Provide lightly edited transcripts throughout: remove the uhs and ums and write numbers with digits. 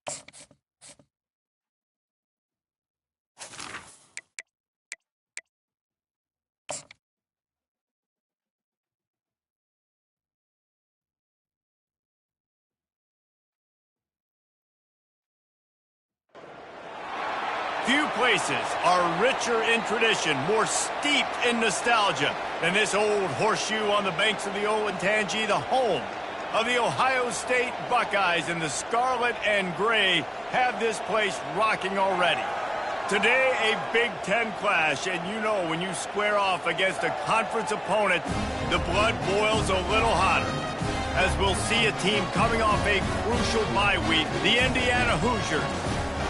Few places are richer in tradition, more steeped in nostalgia than this old horseshoe on the banks of the Olentangy, the home of the Ohio State Buckeyes, and the scarlet and gray have this place rocking already. Today, a Big Ten clash, and you know when you square off against a conference opponent, the blood boils a little hotter. As we'll see a team coming off a crucial bye week, the Indiana Hoosiers,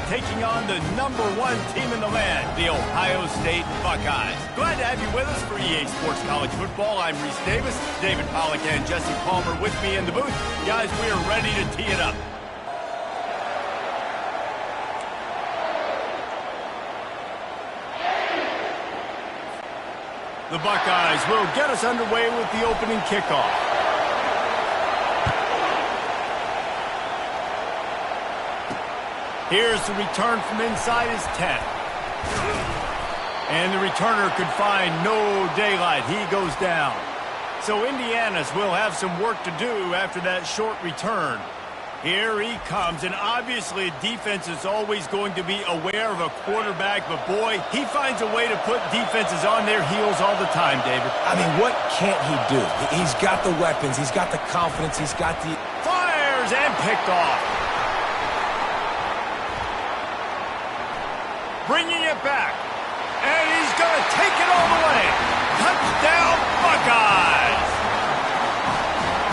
taking on the #1 team in the land, the Ohio State Buckeyes. Glad to have you with us for EA Sports College Football. I'm Reese Davis, David Pollack and Jesse Palmer with me in the booth. Guys, we are ready to tee it up. The Buckeyes will get us underway with the opening kickoff. Here's the return from inside his 10. And the returner could find no daylight. He goes down. So Indiana's will have some work to do after that short return. Here he comes, and obviously defense is always going to be aware of a quarterback, but boy, he finds a way to put defenses on their heels all the time, David. I mean, what can't he do? He's got the weapons, he's got the confidence, he's got the... Fires and picked off. Bringing it back, and he's going to take it all the way. Touchdown, Buckeyes!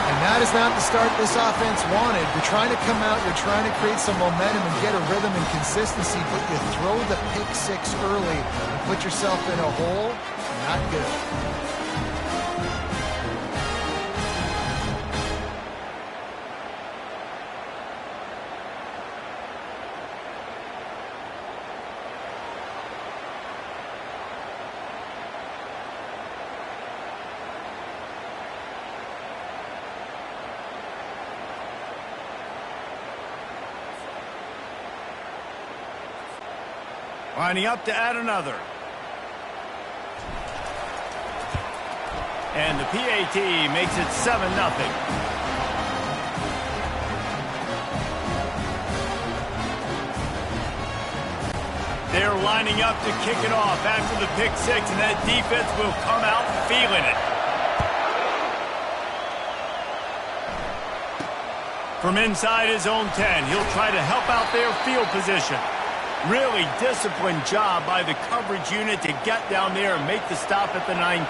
And that is not the start this offense wanted. You're trying to come out, you're trying to create some momentum and get a rhythm and consistency, but you throw the pick six early and put yourself in a hole. Not good. Lining up to add another. And the PAT makes it 7-0. They're lining up to kick it off after the pick six, and that defense will come out feeling it. From inside his own 10, he'll try to help out their field position. Really disciplined job by the coverage unit to get down there and make the stop at the 19.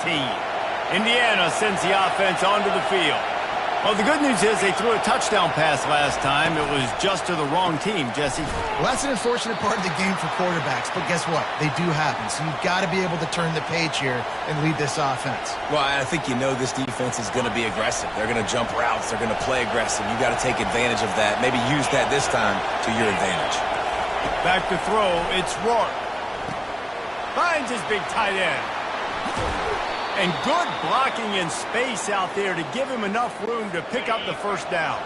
Indiana sends the offense onto the field. Well, the good news is they threw a touchdown pass last time. It was just to the wrong team, Jesse. Well, that's an unfortunate part of the game for quarterbacks, but guess what? They do happen, so you've got to be able to turn the page here and lead this offense. Well, I think you know this defense is going to be aggressive. They're going to jump routes. They're going to play aggressive. You've got to take advantage of that. Maybe use that this time to your advantage. Back to throw, it's Rourke. Finds his big tight end. And good blocking in space out there to give him enough room to pick up the first down.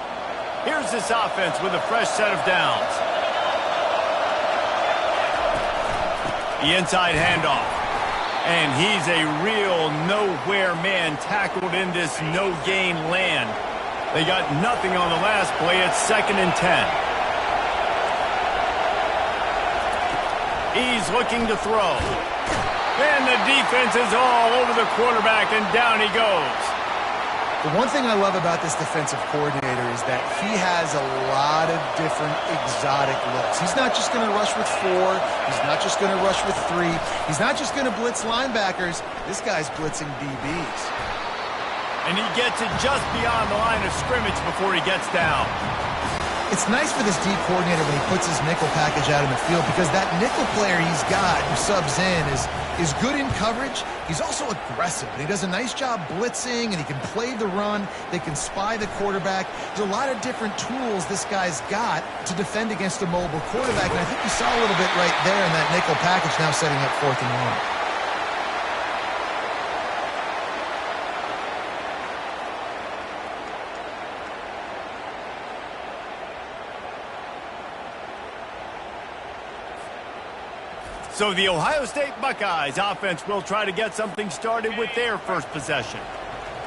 Here's this offense with a fresh set of downs. The inside handoff. And he's a real nowhere man tackled in this no-gain land. They got nothing on the last play. It's 2nd and 10. He's looking to throw. And the defense is all over the quarterback, and down he goes. The one thing I love about this defensive coordinator is that he has a lot of different exotic looks. He's not just going to rush with 4. He's not just going to rush with 3. He's not just going to blitz linebackers. This guy's blitzing DBs. And he gets it just beyond the line of scrimmage before he gets down. It's nice for this D coordinator when he puts his nickel package out in the field, because that nickel player he's got who subs in is good in coverage. He's also aggressive, and he does a nice job blitzing, and he can play the run. They can spy the quarterback. There's a lot of different tools this guy's got to defend against a mobile quarterback, and I think you saw a little bit right there in that nickel package, now setting up 4th and 1. So the Ohio State Buckeyes offense will try to get something started with their first possession.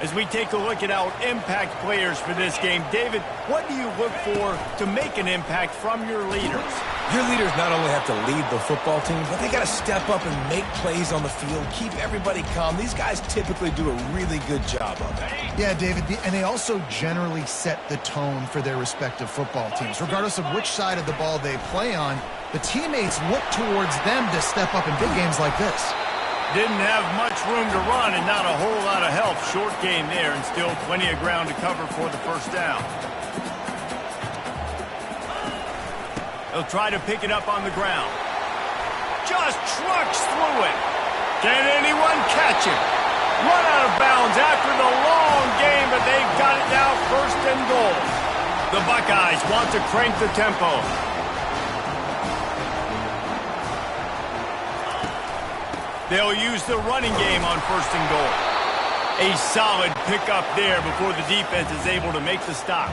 As we take a look at our impact players for this game, David, what do you look for to make an impact from your leaders? Your leaders not only have to lead the football team, but they got to step up and make plays on the field, keep everybody calm. These guys typically do a really good job of it. Yeah, David, and they also generally set the tone for their respective football teams. Regardless of which side of the ball they play on, the teammates look towards them to step up in big games like this. Didn't have much room to run and not a whole lot of help. Short game there and still plenty of ground to cover for the first down. They'll try to pick it up on the ground. Just trucks through it. Can anyone catch it? Run out of bounds after the long game, but they've got it now first and goal. The Buckeyes want to crank the tempo. They'll use the running game on first and goal. A solid pickup there before the defense is able to make the stop.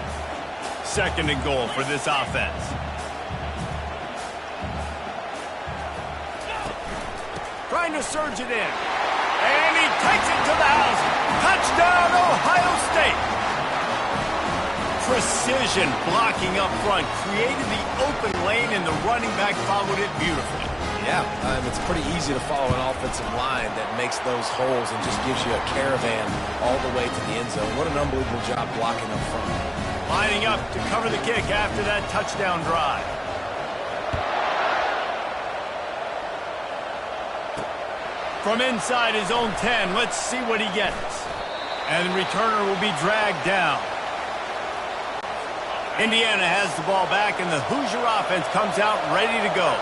Second and goal for this offense. Trying to surge it in. And he takes it to the house. Touchdown, Ohio State. Precision blocking up front created the open lane, and the running back followed it beautifully. Yeah, it's pretty easy to follow an offensive line that makes those holes and just gives you a caravan all the way to the end zone. What an unbelievable job blocking up front. Lining up to cover the kick after that touchdown drive. From inside his own 10, let's see what he gets. And the returner will be dragged down. Indiana has the ball back, and the Hoosier offense comes out ready to go.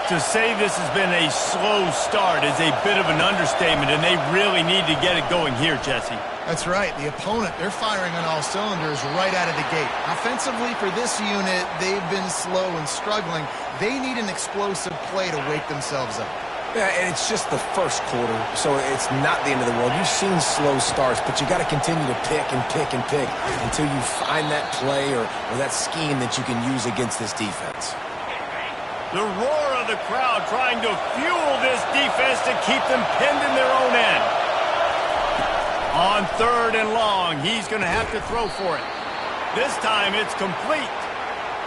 To say this has been a slow start is a bit of an understatement, and they really need to get it going here, Jesse. That's right. The opponent, they're firing on all cylinders right out of the gate. Offensively, for this unit, they've been slow and struggling. They need an explosive play to wake themselves up. Yeah, and it's just the first quarter, so it's not the end of the world. You've seen slow starts, but you got to continue to pick and pick and pick until you find that play or that scheme that you can use against this defense. The roar of the crowd trying to fuel this defense to keep them pinned in their own end. On third and long, he's going to have to throw for it. This time it's complete.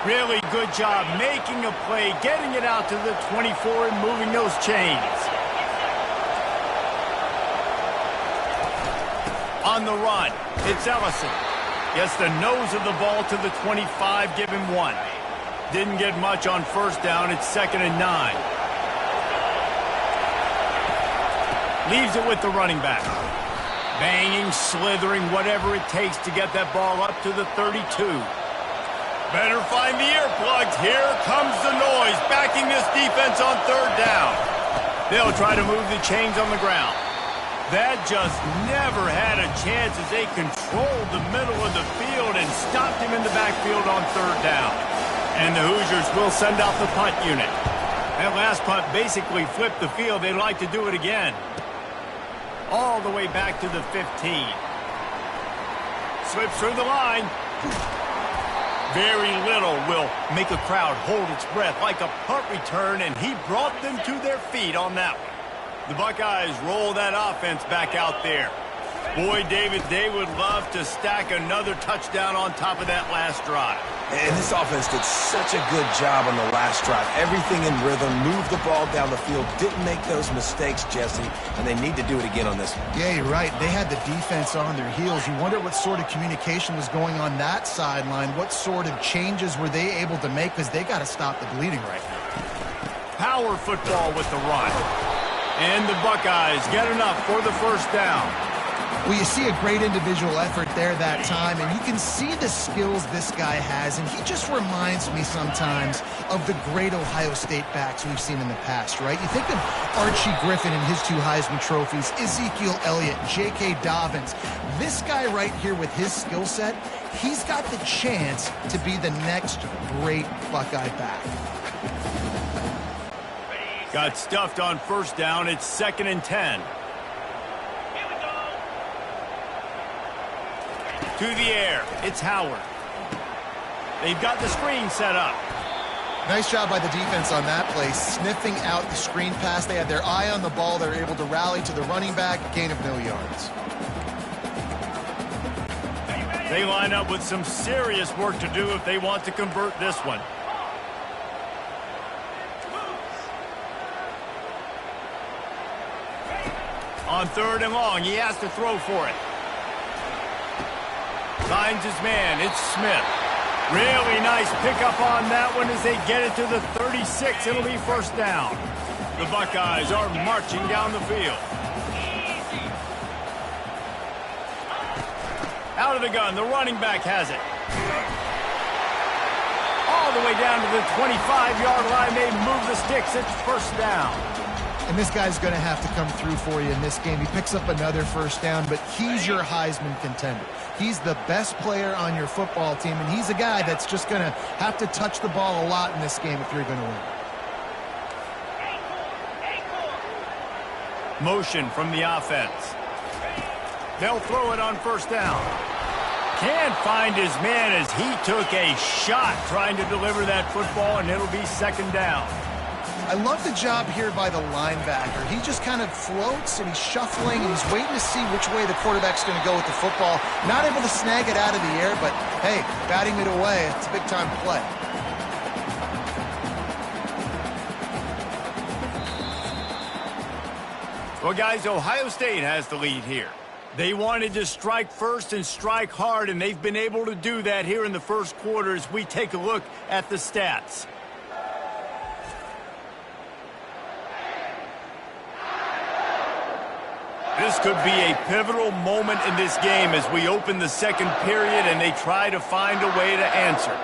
Really good job making a play, getting it out to the 24 and moving those chains. On the run, it's Ellison. Gets the nose of the ball to the 25, give him one. Didn't get much on first down. It's 2nd and 9. Leaves it with the running back. Banging, slithering, whatever it takes to get that ball up to the 32. Better find the earplugs. Here comes the noise, backing this defense on third down. They'll try to move the chains on the ground. That just never had a chance as they controlled the middle of the field and stopped him in the backfield on third down. And the Hoosiers will send out the punt unit. That last punt basically flipped the field. They'd like to do it again. All the way back to the 15. Slips through the line. Very little will make a crowd hold its breath like a punt return, and he brought them to their feet on that one. The Buckeyes roll that offense back out there. Boy, David, they would love to stack another touchdown on top of that last drive. And this offense did such a good job on the last drive. Everything in rhythm, moved the ball down the field, didn't make those mistakes, Jesse, and they need to do it again on this one. Yeah, you're right. They had the defense on their heels. You wonder what sort of communication was going on that sideline. What sort of changes were they able to make, because they got to stop the bleeding right now. Power football with the run. And the Buckeyes get enough for the first down. Well, you see a great individual effort there that time, and you can see the skills this guy has, and he just reminds me sometimes of the great Ohio State backs we've seen in the past, right? You think of Archie Griffin and his 2 Heisman trophies, Ezekiel Elliott, J.K. Dobbins. This guy right here with his skill set, he's got the chance to be the next great Buckeye back. Got stuffed on first down. It's 2nd and 10. To the air, it's Howard. They've got the screen set up. Nice job by the defense on that play, sniffing out the screen pass. They had their eye on the ball. They were able to rally to the running back, gain of no yards. They line up with some serious work to do if they want to convert this one. On 3rd and long, he has to throw for it. Finds his man, it's Smith. Really nice pickup on that one as they get it to the 36. It'll be first down. The Buckeyes are marching down the field. Out of the gun, the running back has it. All the way down to the 25-yard line. They move the sticks. It's first down. And this guy's going to have to come through for you in this game. He picks up another first down, but he's your Heisman contender. He's the best player on your football team, and he's a guy that's just going to have to touch the ball a lot in this game if you're going to win. Motion from the offense. They'll throw it on first down. Can't find his man as he took a shot trying to deliver that football, and it'll be second down. I love the job here by the linebacker. He just kind of floats and he's shuffling and he's waiting to see which way the quarterback's going to go with the football. Not able to snag it out of the air, but hey, batting it away, it's a big-time play. Well, guys, Ohio State has the lead here. They wanted to strike first and strike hard, and they've been able to do that here in the first quarter as we take a look at the stats. This could be a pivotal moment in this game as we open the second period and they try to find a way to answer.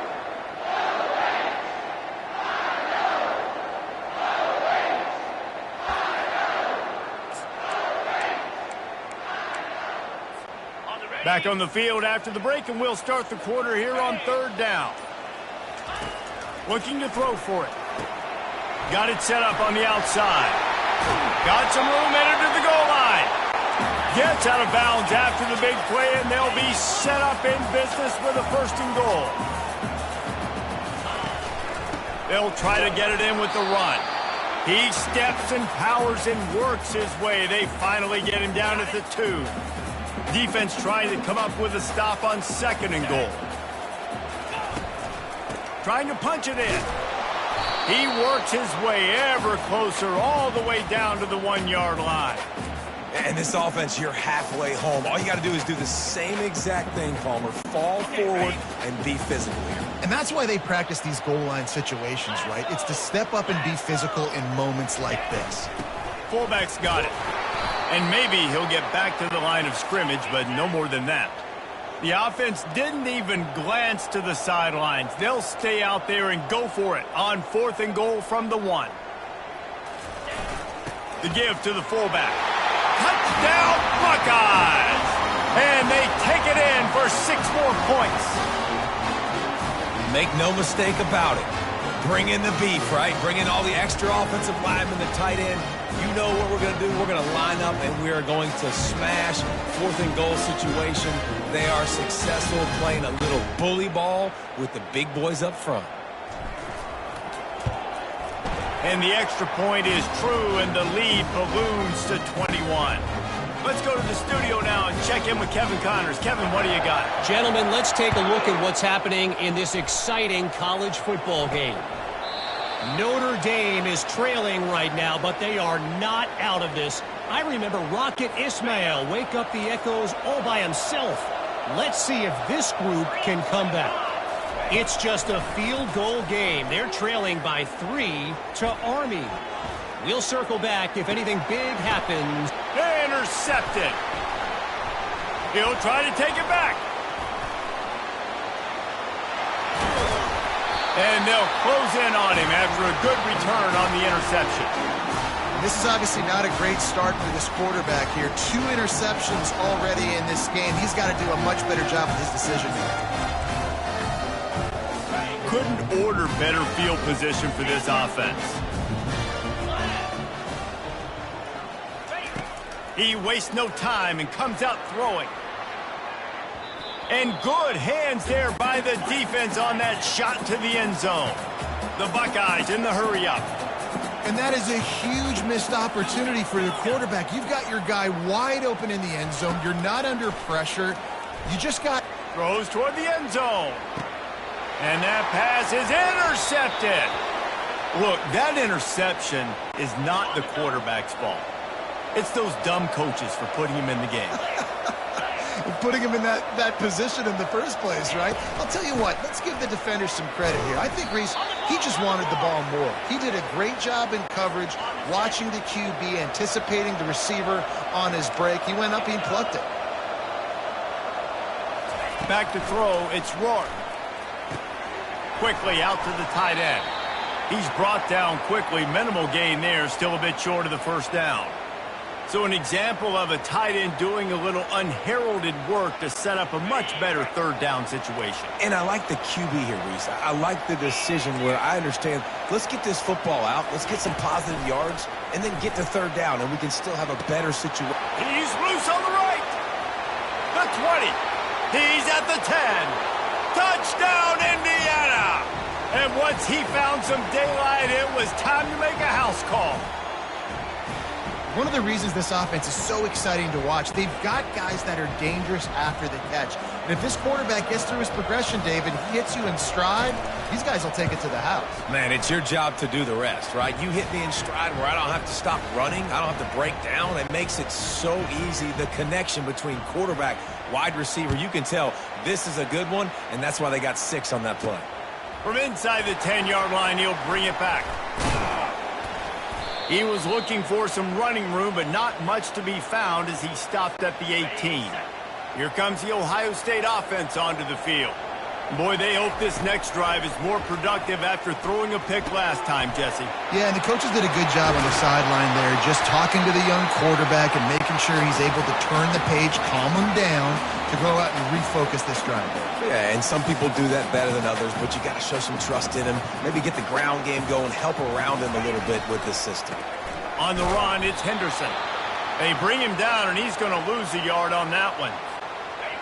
Back on the field after the break, and we'll start the quarter here on 3rd down. Looking to throw for it. Got it set up on the outside. Got some room headed to the goal line. Gets out of bounds after the big play, and they'll be set up in business with a 1st and goal. They'll try to get it in with the run. He steps and powers and works his way. They finally get him down at the 2. Defense trying to come up with a stop on 2nd and goal. Trying to punch it in. He works his way ever closer all the way down to the 1-yard line. And this offense, you're halfway home. All you got to do is do the same exact thing, Palmer. Fall forward and be physical here. And that's why they practice these goal line situations, right? It's to step up and be physical in moments like this. Fullback's got it. And maybe he'll get back to the line of scrimmage, but no more than that. The offense didn't even glance to the sidelines. They'll stay out there and go for it on 4th and goal from the 1. The give to the fullback. Touchdown, Buckeyes! And they take it in for 6 more points. Make no mistake about it. Bring in the beef, right? Bring in all the extra offensive linemen, the tight end. You know what we're going to do. We're going to line up, and we are going to smash 4th and goal situation. They are successful playing a little bully ball with the big boys up front. And the extra point is true, and the lead balloons to 21. Let's go to the studio now and check in with Kevin Connors. Kevin, what do you got? Gentlemen, let's take a look at what's happening in this exciting college football game. Notre Dame is trailing right now, but they are not out of this. I remember Rocket Ismail wake up the echoes all by himself. Let's see if this group can come back. It's just a field goal game. They're trailing by 3 to Army. We'll circle back if anything big happens. Intercepted. He'll try to take it back. And they'll close in on him after a good return on the interception. This is obviously not a great start for this quarterback here. 2 interceptions already in this game. He's got to do a much better job with his decision making. Couldn't order better field position for this offense. He wastes no time and comes out throwing. And good hands there by the defense on that shot to the end zone. The Buckeyes in the hurry-up. And that is a huge missed opportunity for the quarterback. You've got your guy wide open in the end zone. You're not under pressure. You just got... Throws toward the end zone. And that pass is intercepted. Look, that interception is not the quarterback's fault. It's those dumb coaches for putting him in the game. Putting him in that position in the first place, right? I'll tell you what, let's give the defender some credit here. I think, Reese, he just wanted the ball more. He did a great job in coverage, watching the QB, anticipating the receiver on his break. He went up and plucked it. Back to throw, it's Rourke. Quickly out to the tight end. He's brought down quickly. Minimal gain there, still a bit short of the first down. So an example of a tight end doing a little unheralded work to set up a much better third down situation. And I like the QB here, Reese. I like the decision where I understand, let's get this football out, let's get some positive yards, and then get to third down, and we can still have a better situation. He's loose on the right. The 20. He's at the 10. Touchdown, Indiana. And once he found some daylight, it was time to make a house call. One of the reasons this offense is so exciting to watch, they've got guys that are dangerous after the catch. And if this quarterback gets through his progression, David, he hits you in stride, these guys will take it to the house. Man, it's your job to do the rest, right? You hit me in stride where I don't have to stop running. I don't have to break down. It makes it so easy. The connection between quarterback, wide receiver, you can tell this is a good one, and that's why they got 6 on that play. From inside the 10-yard line, he'll bring it back. He was looking for some running room, but not much to be found as he stopped at the 18. Here comes the Ohio State offense onto the field. Boy, they hope this next drive is more productive after throwing a pick last time, Jesse. Yeah, and the coaches did a good job on the sideline there, just talking to the young quarterback and making sure he's able to turn the page, calm him down, to go out and refocus this drive. Yeah, and some people do that better than others, but you got to show some trust in him. Maybe get the ground game going, help around him a little bit with this system. On the run, it's Henderson. They bring him down, and he's going to lose a yard on that one.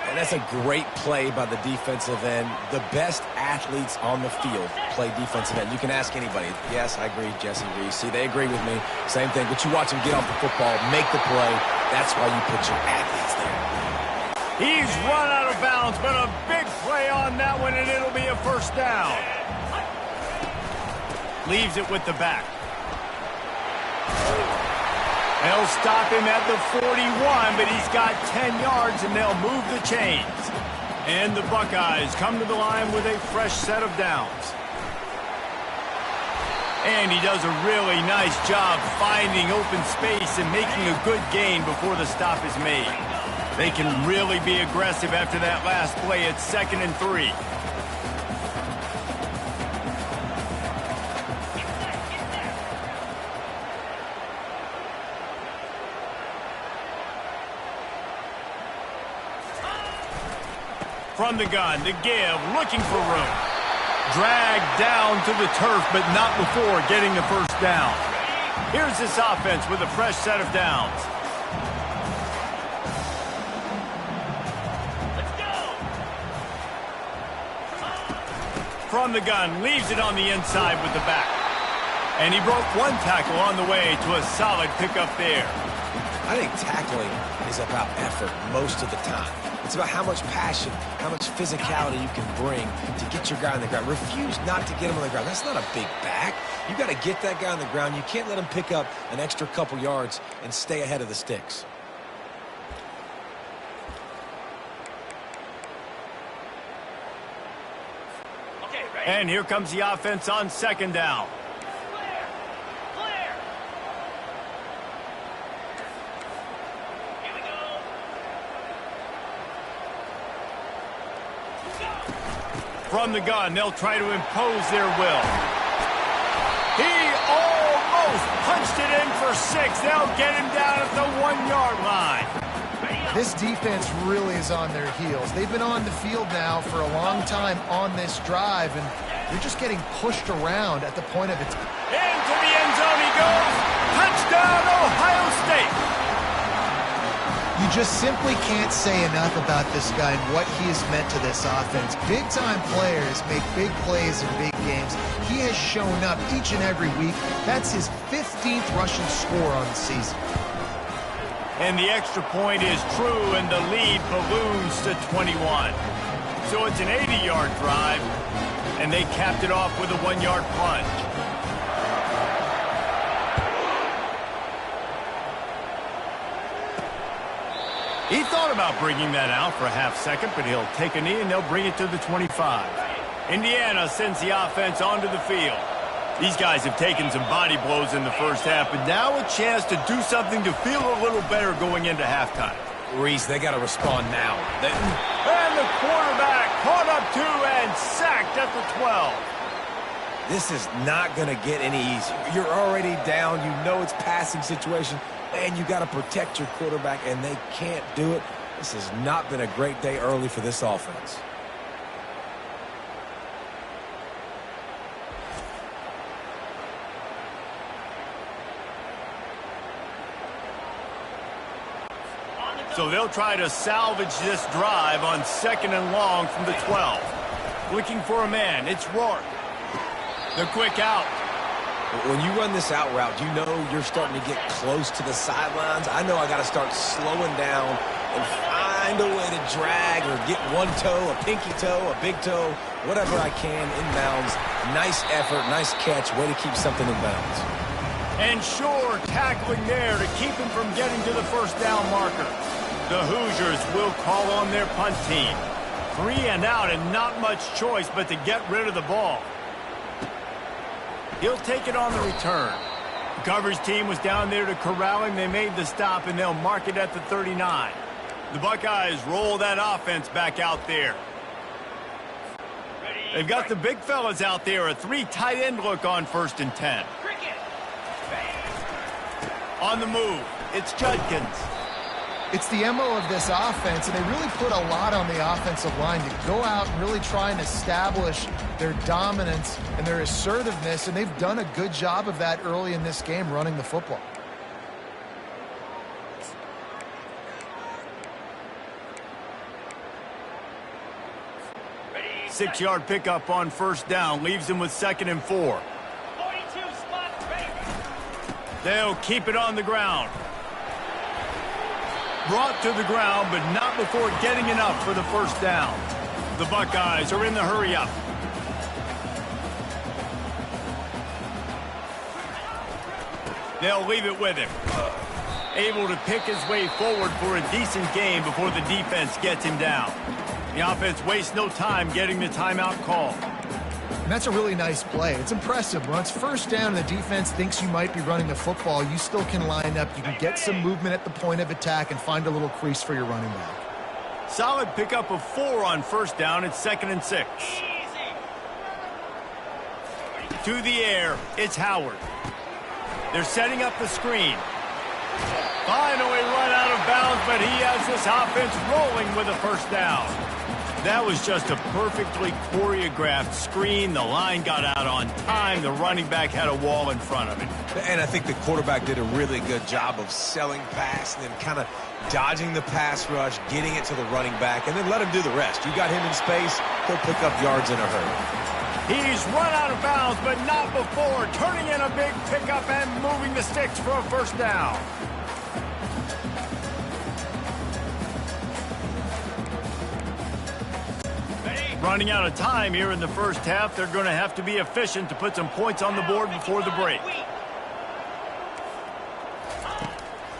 And that's a great play by the defensive end. The best athletes on the field play defensive end. You can ask anybody. Yes, I agree, Jesse Reese. See, they agree with me. Same thing. But you watch them get off the football, make the play. That's why you put your athletes there. He's run out of bounds, but a big play on that one, and it'll be a first down. Leaves it with the back. They'll stop him at the 41, but he's got 10 yards, and they'll move the chains. And the Buckeyes come to the line with a fresh set of downs. And he does a really nice job finding open space and making a good gain before the stop is made. They can really be aggressive after that last play at 2nd and 3. From the gun, the give, looking for room. Dragged down to the turf, but not before getting the first down. Here's this offense with a fresh set of downs. From the gun, leaves it on the inside with the back. And he broke one tackle on the way to a solid pickup there. I think tackling is about effort most of the time. It's about how much passion, how much physicality you can bring to get your guy on the ground. Refuse not to get him on the ground. That's not a big back. You got to get that guy on the ground. You can't let him pick up an extra couple yards and stay ahead of the sticks. And here comes the offense on 2nd down. From the gun, they'll try to impose their will. He almost punched it in for 6. They'll get him down at the 1-yard line. This defense really is on their heels. They've been on the field now for a long time on this drive, and they're just getting pushed around at the point of its... Into the end zone he goes. Touchdown, Ohio State. You just simply can't say enough about this guy and what he has meant to this offense. Big-time players make big plays in big games. He has shown up each and every week. That's his 15th rushing score on the season. And the extra point is true, and the lead balloons to 21. So it's an 80-yard drive, and they capped it off with a 1-yard plunge. He thought about bringing that out for a half second, but he'll take a knee and they'll bring it to the 25. Indiana sends the offense onto the field. These guys have taken some body blows in the first half, but now a chance to do something to feel a little better going into halftime. Reese, they got to respond now. And the quarterback caught up to and sacked at the 12. This is not going to get any easier. You're already down. You know it's passing situation. And you got to protect your quarterback, and they can't do it. This has not been a great day early for this offense. So they'll try to salvage this drive on 2nd and long from the 12. Looking for a man, it's Rourke. The quick out. When you run this out route, you know you're starting to get close to the sidelines. I know I got to start slowing down and find a way to drag or get one toe, a pinky toe, a big toe, whatever I can inbounds. Nice effort, nice catch, way to keep something in bounds. And sure, tackling there to keep him from getting to the first down marker. The Hoosiers will call on their punt team. 3 and out and not much choice but to get rid of the ball. He'll take it on the return. The coverage team was down there to corral him. They made the stop, and they'll mark it at the 39. The Buckeyes roll that offense back out there. They've got the big fellas out there. A 3 tight end look on 1st and 10. On the move, it's Judkins. It's the MO of this offense, and they really put a lot on the offensive line to go out and really try and establish their dominance and their assertiveness, and they've done a good job of that early in this game running the football. Ready. 6-yard pickup on 1st down, leaves them with 2nd and 4. 42 spot, ready. They'll keep it on the ground. Brought to the ground, but not before getting enough for the 1st down. The Buckeyes are in the hurry-up. They'll leave it with him. Able to pick his way forward for a decent gain before the defense gets him down. The offense wastes no time getting the timeout call. And that's a really nice play. It's impressive. When it's 1st down and the defense thinks you might be running the football, you still can line up. You can get some movement at the point of attack and find a little crease for your running back. Solid pickup of 4 on 1st down. It's 2nd and 6. To the air, it's Howard. They're setting up the screen. Finally run out of bounds, but he has this offense rolling with a 1st down. That was just a perfectly choreographed screen. The line got out on time. The running back had a wall in front of him. And I think the quarterback did a really good job of selling pass and then kind of dodging the pass rush, getting it to the running back, and then let him do the rest. You got him in space, he'll pick up yards in a hurry. He's run out of bounds, but not before turning in a big pickup and moving the sticks for a 1st down. Running out of time here in the 1st half. They're going to have to be efficient to put some points on the board before the break.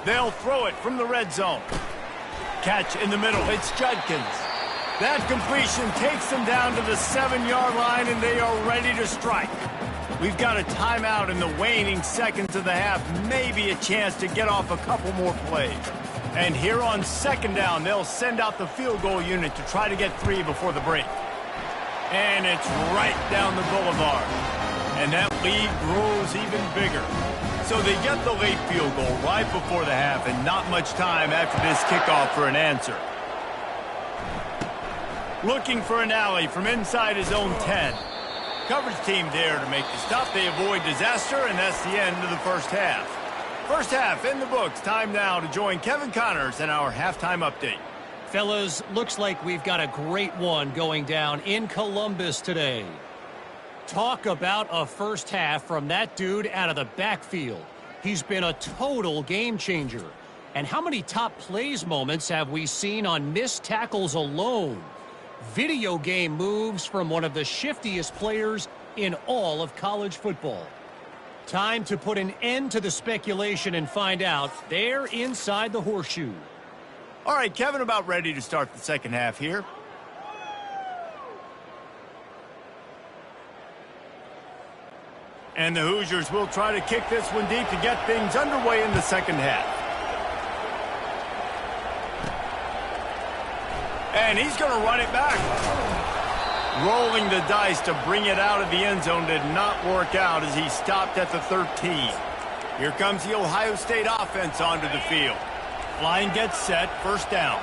They'll throw it from the red zone. Catch in the middle. It's Judkins. That completion takes them down to the 7-yard line, and they are ready to strike. We've got a timeout in the waning seconds of the half. Maybe a chance to get off a couple more plays. And here on 2nd down, they'll send out the field goal unit to try to get 3 before the break. And it's right down the boulevard. And that lead grows even bigger. So they get the late field goal right before the half, and not much time after this kickoff for an answer. Looking for an alley from inside his own 10. Coverage team there to make the stop. They avoid disaster, and that's the end of the 1st half. First half in the books. Time now to join Kevin Connors in our halftime update. Fellas, looks like we've got a great one going down in Columbus today. Talk about a first half from that dude out of the backfield. He's been a total game changer. And how many top plays moments have we seen on missed tackles alone? Video game moves from one of the shiftiest players in all of college football. Time to put an end to the speculation and find out. They're inside the horseshoe. All right, Kevin, about ready to start the second half here. And the Hoosiers will try to kick this one deep to get things underway in the second half. And he's going to run it back. Rolling the dice to bring it out of the end zone did not work out as he stopped at the 13. Here comes the Ohio State offense onto the field. Line gets set, first down.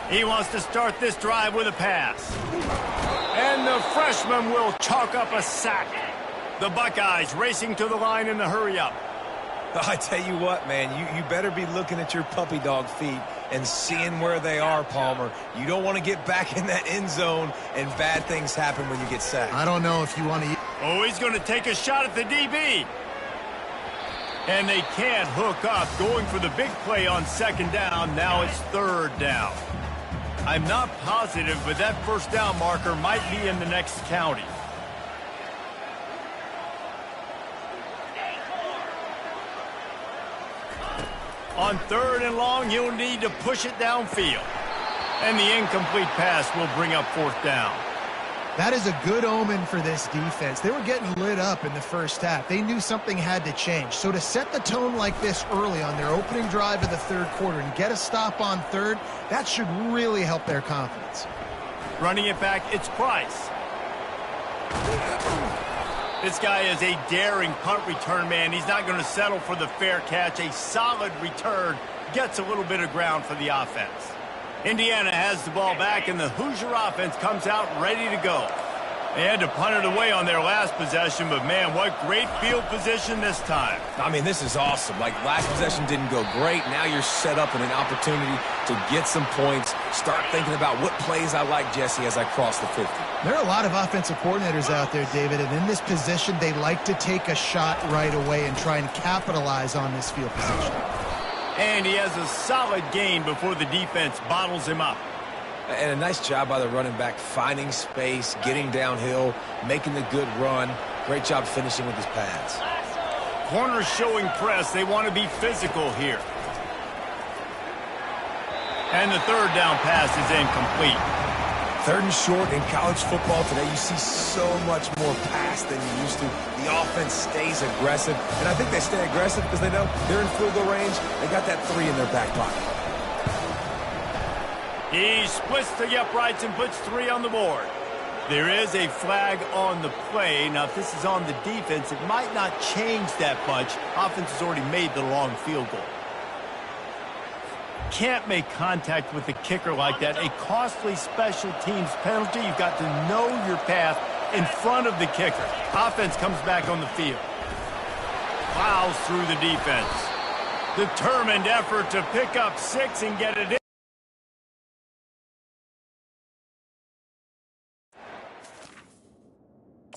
He wants to start this drive with a pass. And the freshman will chalk up a sack. The Buckeyes racing to the line in the hurry-up. I tell you what, man, you better be looking at your puppy dog feet and seeing where they are, Palmer. You don't want to get back in that end zone and bad things happen when you get sacked. I don't know if you want to... Oh, he's going to take a shot at the DB. And they can't hook up, going for the big play on second down. Now it's third down. I'm not positive, but that first down marker might be in the next county. On third and long, he'll need to push it downfield. And the incomplete pass will bring up fourth down. That is a good omen for this defense. They were getting lit up in the first half. They knew something had to change. So to set the tone like this early on their opening drive of the third quarter and get a stop on third, that should really help their confidence. Running it back, it's Price. This guy is a daring punt return man. He's not going to settle for the fair catch. A solid return gets a little bit of ground for the offense. Indiana has the ball back, and the Hoosier offense comes out ready to go. They had to punt it away on their last possession, but, man, what great field position this time. I mean, this is awesome. Like, last possession didn't go great. Now you're set up in an opportunity to get some points. Start thinking about what plays I like, Jesse, as I cross the 50. There are a lot of offensive coordinators out there, David, and in this position, they like to take a shot right away and try and capitalize on this field position. And he has a solid gain before the defense bottles him up. And a nice job by the running back, finding space, getting downhill, making the good run. Great job finishing with his pads. Corners showing press. They want to be physical here. And the third down pass is incomplete. Third and short in college football today, you see so much more pass than you used to. The offense stays aggressive, and I think they stay aggressive because they know they're in field goal range. They got that 3 in their back pocket. He splits the uprights and puts 3 on the board. There is a flag on the play. Now, if this is on the defense, it might not change that much. Offense has already made the long field goal. Can't make contact with the kicker like that. A costly special teams penalty. You've got to know your path in front of the kicker. Offense comes back on the field. Plows through the defense. Determined effort to pick up 6 and get it in.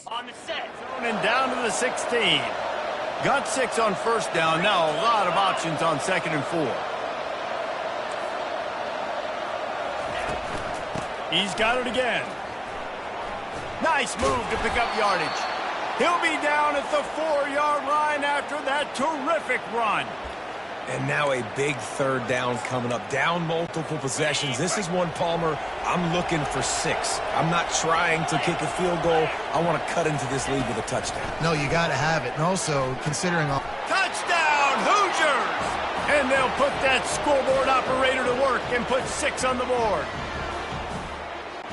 On the set. And down to the 16. Got 6 on first down. Now a lot of options on second and 4. He's got it again. Nice move to pick up yardage. He'll be down at the 4-yard line after that terrific run. And now a big third down coming up. Down multiple possessions. This is one, Palmer, I'm looking for 6. I'm not trying to kick a field goal. I want to cut into this lead with a touchdown. No, you got to have it. And also, considering all... Touchdown, Hoosiers! And they'll put that scoreboard operator to work and put 6 on the board.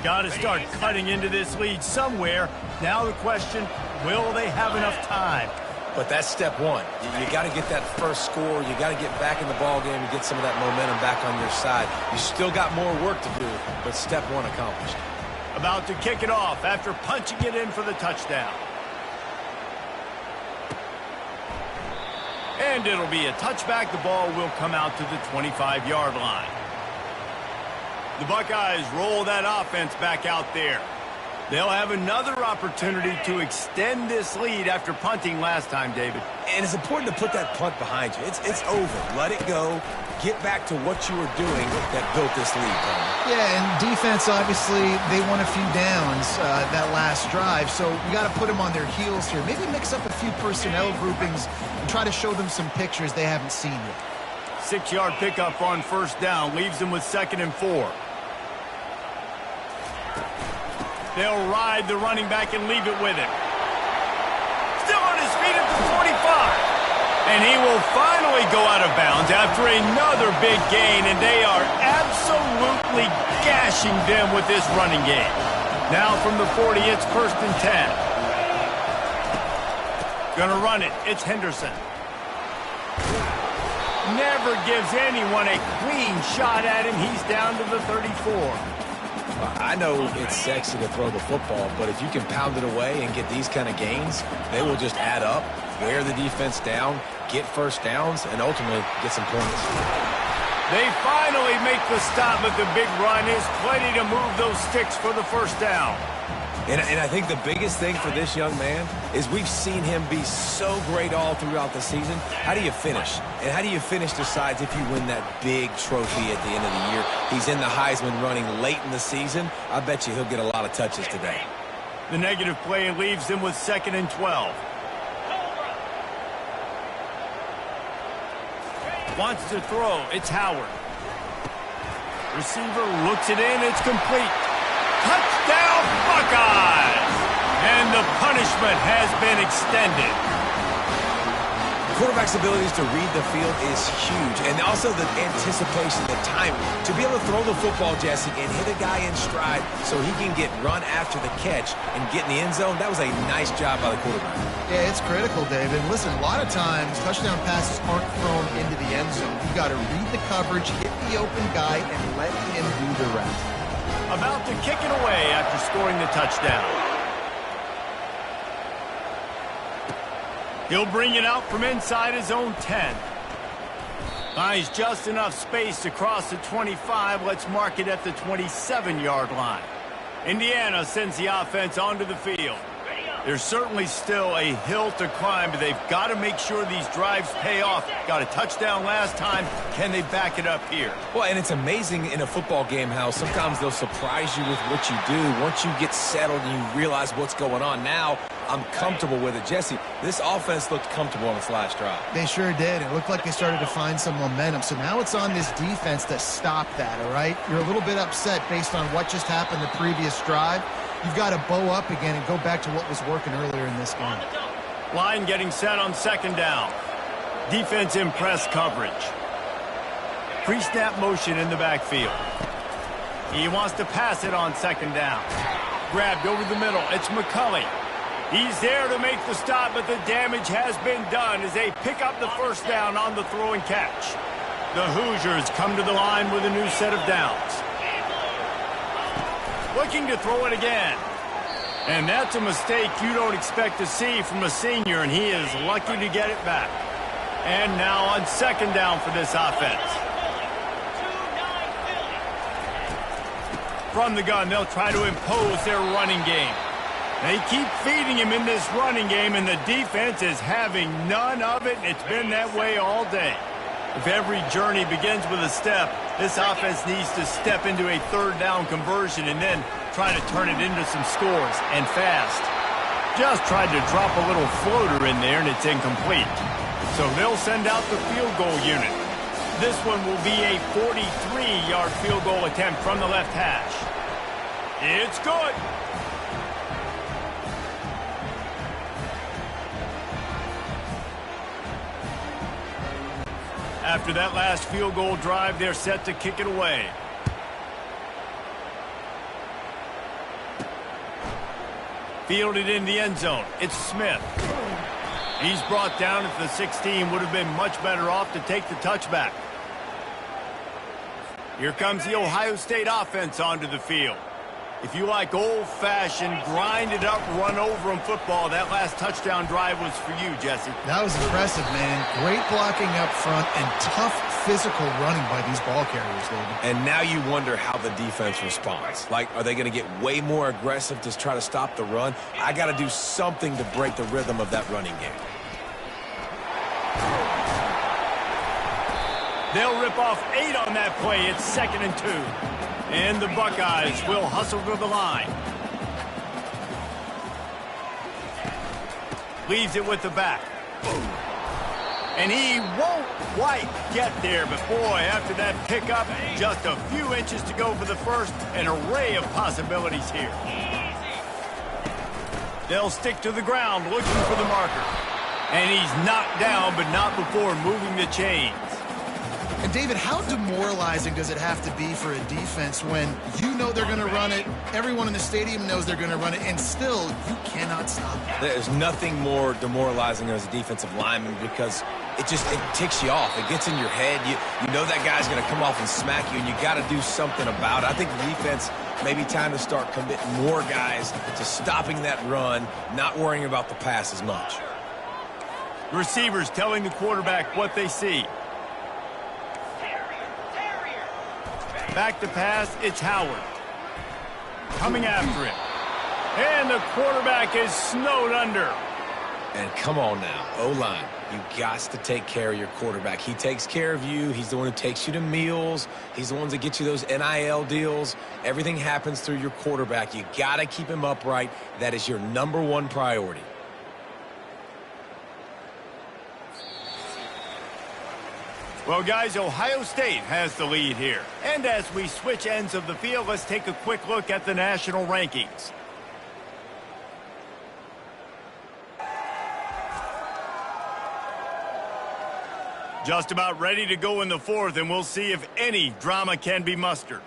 Got to start cutting into this lead somewhere. Now the question, will they have enough time? But that's step one. You got to get that first score. You got to get back in the ball game and get some of that momentum back on your side. You still got more work to do, but step one accomplished. About to kick it off after punching it in for the touchdown. And it'll be a touchback. The ball will come out to the 25-yard line. The Buckeyes roll that offense back out there. They'll have another opportunity to extend this lead after punting last time, David. And it's important to put that punt behind you. It's over. Let it go. Get back to what you were doing that built this lead, Tony. Yeah, and defense, obviously, they won a few downs that last drive, so you got to put them on their heels here. Maybe mix up a few personnel groupings and try to show them some pictures they haven't seen yet. 6-yard pickup on first down leaves them with 2nd and 4. They'll ride the running back and leave it with him. Still on his feet at the 45. And he will finally go out of bounds after another big gain, and they are absolutely gashing them with this running game. Now from the 40, it's 1st and 10. Gonna run it. It's Henderson. Never gives anyone a clean shot at him. He's down to the 34. I know it's sexy to throw the football, but if you can pound it away and get these kind of gains, they will just add up, wear the defense down, get first downs, and ultimately get some points. They finally make the stop, but the big run is plenty to move those sticks for the first down. And I think the biggest thing for this young man is we've seen him be so great all throughout the season. How do you finish? And how do you finish decides if you win that big trophy at the end of the year. He's in the Heisman running late in the season. I bet you he'll get a lot of touches today. The negative play leaves him with 2nd and 12. Wants to throw. It's Howard. Receiver looks it in. It's complete. Touchdown, Buckeyes! And the punishment has been extended. Quarterback's abilities to read the field is huge, and also the anticipation, the time to be able to throw the football, Jesse, and hit a guy in stride so he can get run after the catch and get in the end zone. That was a nice job by the quarterback. Yeah, it's critical, David. Listen, a lot of times touchdown passes aren't thrown into the end zone. You got to read the coverage, hit the open guy, and let him do the rest. About to kick it away after scoring the touchdown. He'll bring it out from inside his own 10. Finds just enough space to cross the 25. Let's mark it at the 27-yard line. Indiana sends the offense onto the field. There's certainly still a hill to climb, but they've got to make sure these drives pay off. Got a touchdown last time. Can they back it up here? Well, and it's amazing in a football game how sometimes they'll surprise you with what you do. Once you get settled and you realize what's going on, now I'm comfortable with it. Jesse, this offense looked comfortable on its last drive. They sure did. It looked like they started to find some momentum. So now it's on this defense to stop that, all right? You're a little bit upset based on what just happened the previous drive. You've got to bow up again and go back to what was working earlier in this game. Line getting set on 2nd down. Defense in press coverage. Pre-snap motion in the backfield. He wants to pass it on 2nd down. Grabbed over the middle. It's McCulley. He's there to make the stop, but the damage has been done as they pick up the first down on the throw and catch. The Hoosiers come to the line with a new set of downs. Looking to throw it again. And that's a mistake you don't expect to see from a senior, and he is lucky to get it back. And now on 2nd down for this offense. From the gun, they'll try to impose their running game. They keep feeding him in this running game, and the defense is having none of it, and it's been that way all day. If every journey begins with a step, this offense needs to step into a 3rd down conversion and then try to turn it into some scores, and fast. Just tried to drop a little floater in there, and it's incomplete. So they'll send out the field goal unit. This one will be a 43-yard field goal attempt from the left hash. It's good. After that last field goal drive, they're set to kick it away. Fielded in the end zone. It's Smith. He's brought down at the 16. Would have been much better off to take the touchback. Here comes the Ohio State offense onto the field. If you like old-fashioned, grinded-up, run-over-'em football, that last touchdown drive was for you, Jesse. That was impressive, man. Great blocking up front and tough physical running by these ball carriers, David. And now you wonder how the defense responds. Like, are they going to get way more aggressive to try to stop the run? I got to do something to break the rhythm of that running game. They'll rip off 8 on that play. It's 2nd and 2. And the Buckeyes will hustle to the line. Leaves it with the back. And he won't quite get there, but boy, after that pickup, just a few inches to go for the first. An array of possibilities here. They'll stick to the ground looking for the marker. And he's knocked down, but not before moving the chains. And, David, how demoralizing does it have to be for a defense when you know they're going to run it, everyone in the stadium knows they're going to run it, and still you cannot stop it? There's nothing more demoralizing as a defensive lineman because it ticks you off. It gets in your head. You know that guy's going to come off and smack you, and you got to do something about it. I think the defense maybe time to start committing more guys to stopping that run, not worrying about the pass as much. Receivers telling the quarterback what they see. Back to pass, it's Howard. Coming after him. And the quarterback is snowed under. And come on now, O-line, you got to take care of your quarterback. He takes care of you. He's the one who takes you to meals. He's the one that gets you those NIL deals. Everything happens through your quarterback. You got to keep him upright. That is your #1 priority. Well, guys, Ohio State has the lead here. And as we switch ends of the field, let's take a quick look at the national rankings. Just about ready to go in the 4th, and we'll see if any drama can be mustered.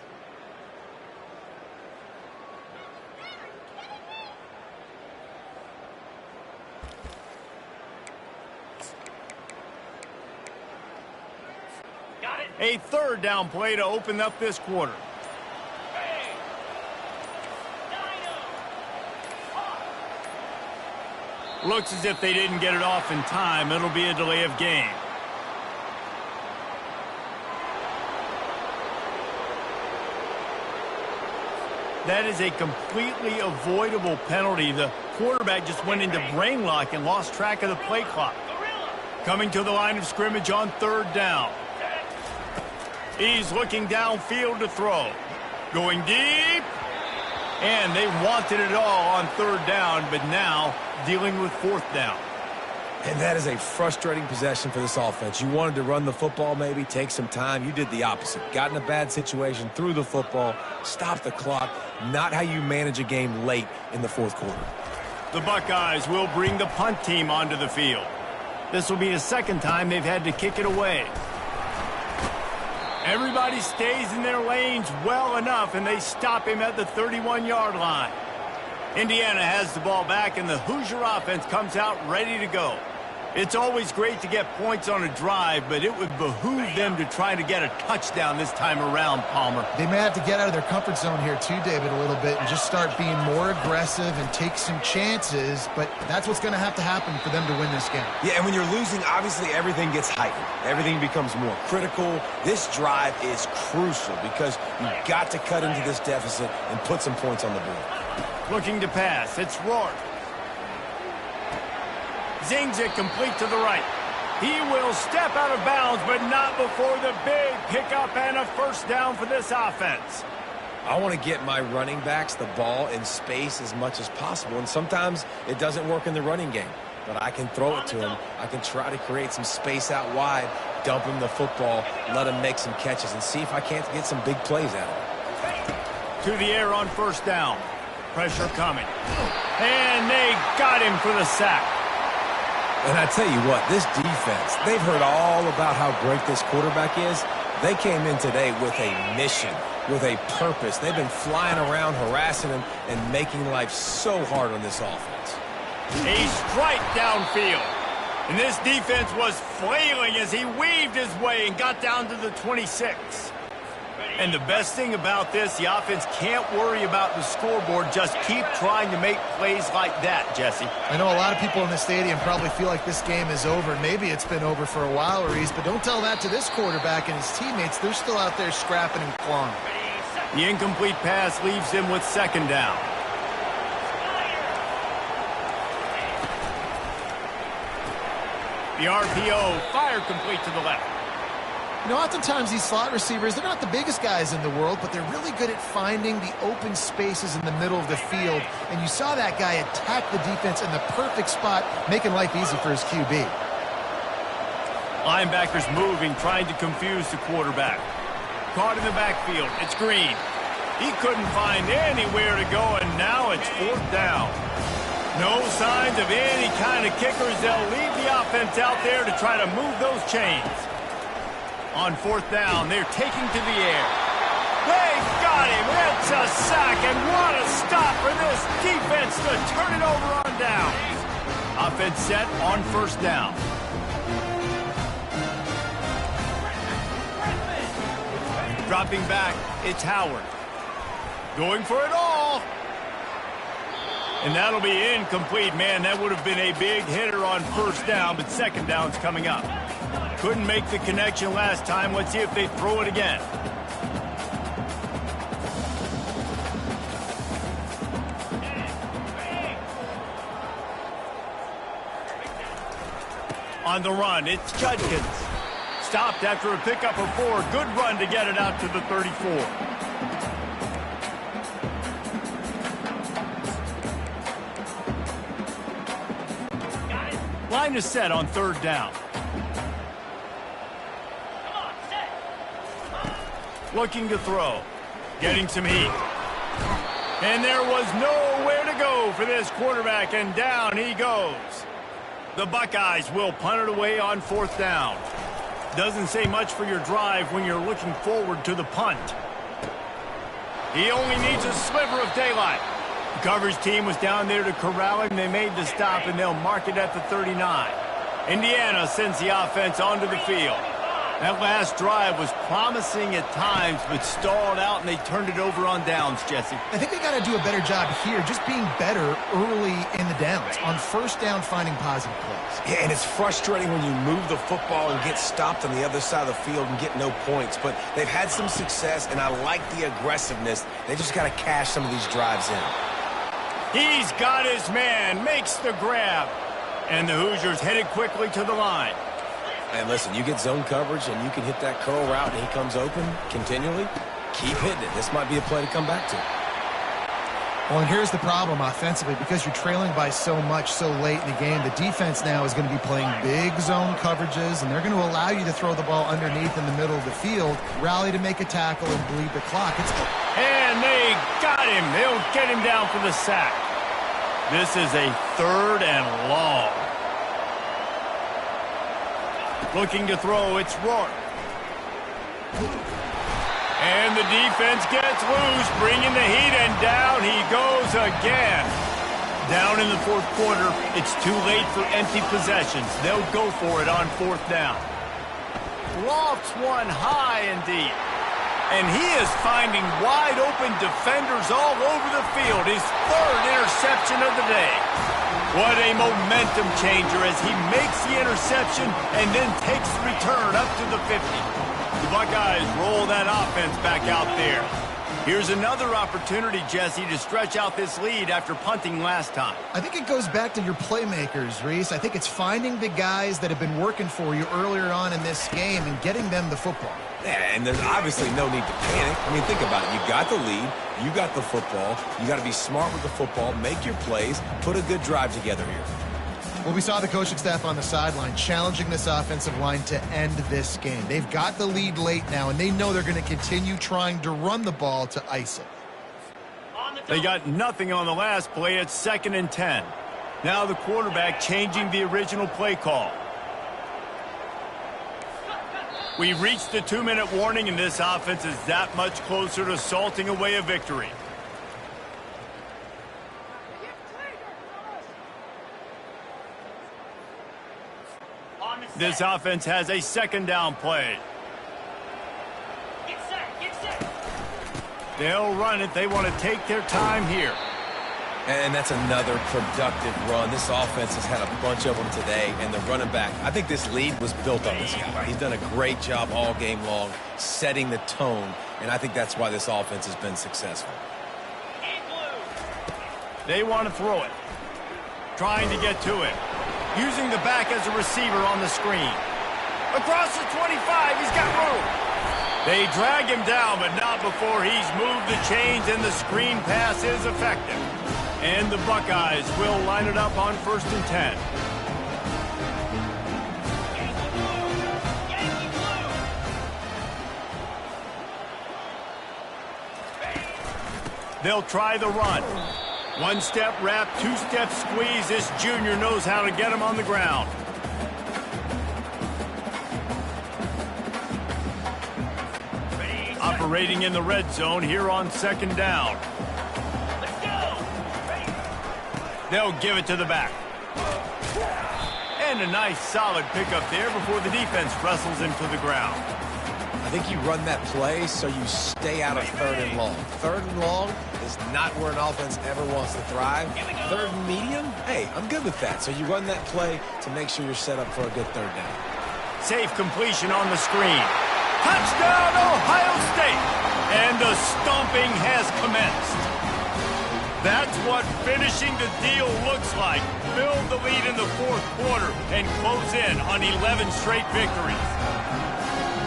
A 3rd down play to open up this quarter. Looks as if they didn't get it off in time. It'll be a delay of game. That is a completely avoidable penalty. The quarterback just went into brain lock and lost track of the play clock. Coming to the line of scrimmage on 3rd down. He's looking downfield to throw. Going deep. And they wanted it all on 3rd down, but now dealing with 4th down. And that is a frustrating possession for this offense. You wanted to run the football maybe, take some time. You did the opposite. Got in a bad situation, threw the football, stopped the clock. Not how you manage a game late in the 4th quarter. The Buckeyes will bring the punt team onto the field. This will be the 2nd time they've had to kick it away. Everybody stays in their lanes well enough, and they stop him at the 31-yard line. Indiana has the ball back, and the Hoosier offense comes out ready to go. It's always great to get points on a drive, but it would behoove them to try to get a touchdown this time around, Palmer. They may have to get out of their comfort zone here too, David, a little bit and just start being more aggressive and take some chances, but that's what's going to happen for them to win this game. Yeah, and when you're losing, obviously everything gets heightened. Everything becomes more critical. This drive is crucial because you've got to cut into this deficit and put some points on the board. Looking to pass, it's Rourke. Zings it complete to the right. He will step out of bounds, but not before the big pickup and a 1st down for this offense. I want to get my running backs the ball in space as much as possible, and sometimes it doesn't work in the running game. But I can throw it to him. I can try to create some space out wide, dump him the football, let him make some catches, and see if I can't get some big plays out of him. To the air on 1st down. Pressure coming. And they got him for the sack. And I tell you what, this defense, they've heard all about how great this quarterback is. They came in today with a mission, with a purpose. They've been flying around, harassing him, and making life so hard on this offense. A strike downfield. And this defense was flailing as he weaved his way and got down to the 26. And the best thing about this, the offense can't worry about the scoreboard. Just keep trying to make plays like that, Jesse. I know a lot of people in the stadium probably feel like this game is over. Maybe it's been over for a while, Reese, but don't tell that to this quarterback and his teammates. They're still out there scrapping and clawing. The incomplete pass leaves him with second down. The RPO, fire complete to the left. You know, oftentimes these slot receivers, they're not the biggest guys in the world, but they're really good at finding the open spaces in the middle of the field. And you saw that guy attack the defense in the perfect spot, making life easy for his QB. Linebackers moving, trying to confuse the quarterback. Caught in the backfield. It's Green. He couldn't find anywhere to go, and now it's fourth down. No signs of any kind of kickers. They'll leave the offense out there to try to move those chains. On fourth down, they're taking to the air. They got him. It's a sack, and what a stop for this defense to turn it over on downs. Offense set on first down. Dropping back, it's Howard. Going for it all. And that'll be incomplete. Man, that would have been a big hitter on first down, but second down's coming up. Couldn't make the connection last time. Let's see if they throw it again. On the run, it's Judkins. Stopped after a pickup of 4. Good run to get it out to the 34. Line is set on third down. Looking to throw. Getting some heat. And there was nowhere to go for this quarterback, and down he goes. The Buckeyes will punt it away on fourth down. Doesn't say much for your drive when you're looking forward to the punt. He only needs a sliver of daylight. The coverage team was down there to corral him. They made the stop, and they'll mark it at the 39. Indiana sends the offense onto the field. That last drive was promising at times, but stalled out, and they turned it over on downs, Jesse. I think they got to do a better job here, just being better early in the downs. On first down, finding positive plays. Yeah, and it's frustrating when you move the football and get stopped on the other side of the field and get no points. But they've had some success, and I like the aggressiveness. They just got to cash some of these drives in. He's got his man, makes the grab. And the Hoosiers headed quickly to the line. And listen, you get zone coverage and you can hit that curl route and he comes open continually. Keep hitting it. This might be a play to come back to. Well, and here's the problem offensively. Because you're trailing by so much so late in the game, the defense now is going to be playing big zone coverages, and they're going to allow you to throw the ball underneath in the middle of the field, rally to make a tackle, and bleed the clock. And they got him. They'll get him down for the sack. This is a third and long. Looking to throw, it's Rourke. And the defense gets loose, bringing the heat, and down he goes again. Down in the fourth quarter, it's too late for empty possessions. They'll go for it on fourth down. Lofts one high and deep. And he is finding wide open defenders all over the field. His third interception of the day. What a momentum changer as he makes the interception and then takes the return up to the 50. The Buckeyes roll that offense back out there. Here's another opportunity, Jesse, to stretch out this lead after punting last time. I think it goes back to your playmakers, Reese. I think it's finding the guys that have been working for you earlier on in this game and getting them the football. Yeah, and there's obviously no need to panic. I mean, think about it. You got the lead. You got the football. You got to be smart with the football, make your plays, put a good drive together here. Well, we saw the coaching staff on the sideline challenging this offensive line to end this game. They've got the lead late now, and they know they're going to continue trying to run the ball to ice it. They got nothing on the last play. It's 2nd and 10. Now the quarterback changing the original play call. We've reached the 2-minute warning, and this offense is that much closer to salting away a victory. This offense has a 2nd down play. Get set, get set. They'll run it. They want to take their time here. And that's another productive run. This offense has had a bunch of them today, and the running back, I think this lead was built on this guy. He's done a great job all game long setting the tone, and I think that's why this offense has been successful. They want to throw it. Trying to get to him. Using the back as a receiver on the screen. Across the 25, he's got room. They drag him down, but not before he's moved the chains, and the screen pass is effective. And the Buckeyes will line it up on 1st and 10. They'll try the run. One-step wrap, two-step squeeze. This junior knows how to get him on the ground. Operating in the red zone here on 2nd down. They'll give it to the back. And a nice solid pickup there before the defense wrestles him to the ground. I think you run that play so you stay out of 3rd and long. 3rd and long is not where an offense ever wants to thrive. 3rd and medium, hey, I'm good with that. So you run that play to make sure you're set up for a good 3rd down. Safe completion on the screen. Touchdown, Ohio State! And the stomping has commenced. That's what finishing the deal looks like. Build the lead in the 4th quarter and close in on 11 straight victories.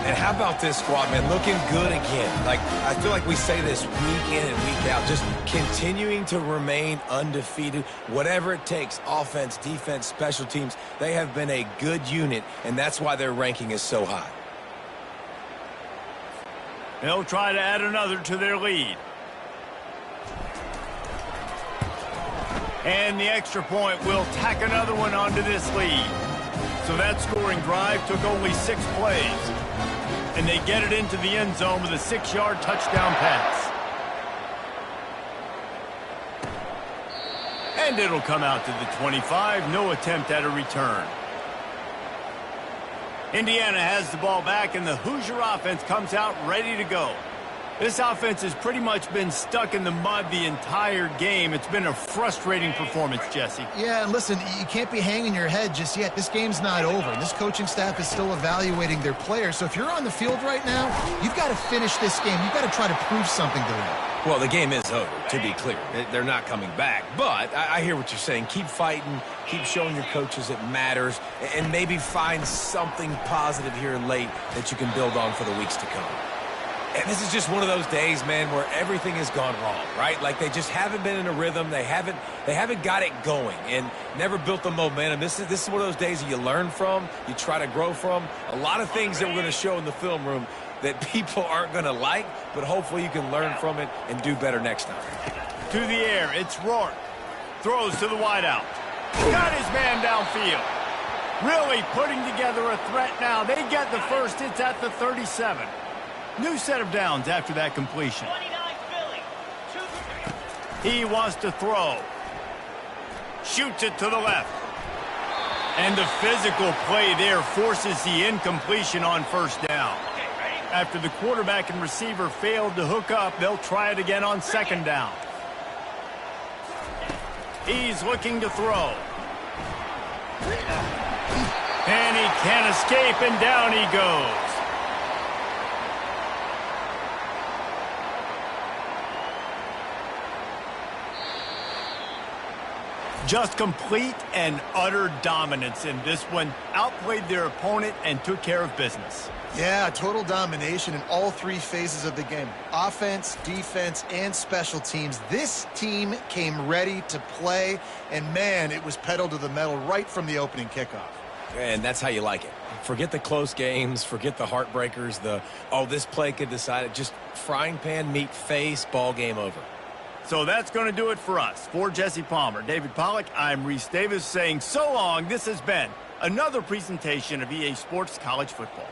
And how about this squad, man? Looking good again. Like, I feel like we say this week in and week out, just continuing to remain undefeated. Whatever it takes, offense, defense, special teams, they have been a good unit, and that's why their ranking is so high. They'll try to add another to their lead. And the extra point will tack another one onto this lead. So that scoring drive took only 6 plays. And they get it into the end zone with a 6-yard touchdown pass. And it'll come out to the 25. No attempt at a return. Indiana has the ball back, and the Hoosier offense comes out ready to go. This offense has pretty much been stuck in the mud the entire game. It's been a frustrating performance, Jesse. Yeah, and listen, you can't be hanging your head just yet. This game's not over. This coaching staff is still evaluating their players. So if you're on the field right now, you've got to finish this game. You've got to try to prove something to them. Well, the game is over, to be clear. They're not coming back. But I hear what you're saying. Keep fighting. Keep showing your coaches it matters. And maybe find something positive here late that you can build on for the weeks to come. And this is just one of those days, man, where everything has gone wrong, right? Like they just haven't been in a rhythm. They haven't got it going and never built the momentum. This is one of those days that you learn from, you try to grow from. A lot of things that we're going to show in the film room that people aren't going to like, but hopefully you can learn from it and do better next time. To the air, it's Rourke. Throws to the wideout. Got his man downfield. Really putting together a threat now. They get the first. It's at the 37. New set of downs after that completion. 29 Philly. He wants to throw. Shoots it to the left. And the physical play there forces the incompletion on first down. After the quarterback and receiver failed to hook up, they'll try it again on 2nd down. He's looking to throw. And he can't escape, and down he goes. Just complete and utter dominance in this one. Outplayed their opponent and took care of business. Yeah, total domination in all 3 phases of the game. Offense, defense, and special teams. This team came ready to play, and man, it was pedal to the metal right from the opening kickoff. And that's how you like it. Forget the close games, forget the heartbreakers, this play could decide it. Just frying pan, meat face, ball game over. So that's going to do it for us. For Jesse Palmer, David Pollack, I'm Reese Davis saying so long. This has been another presentation of EA Sports College Football.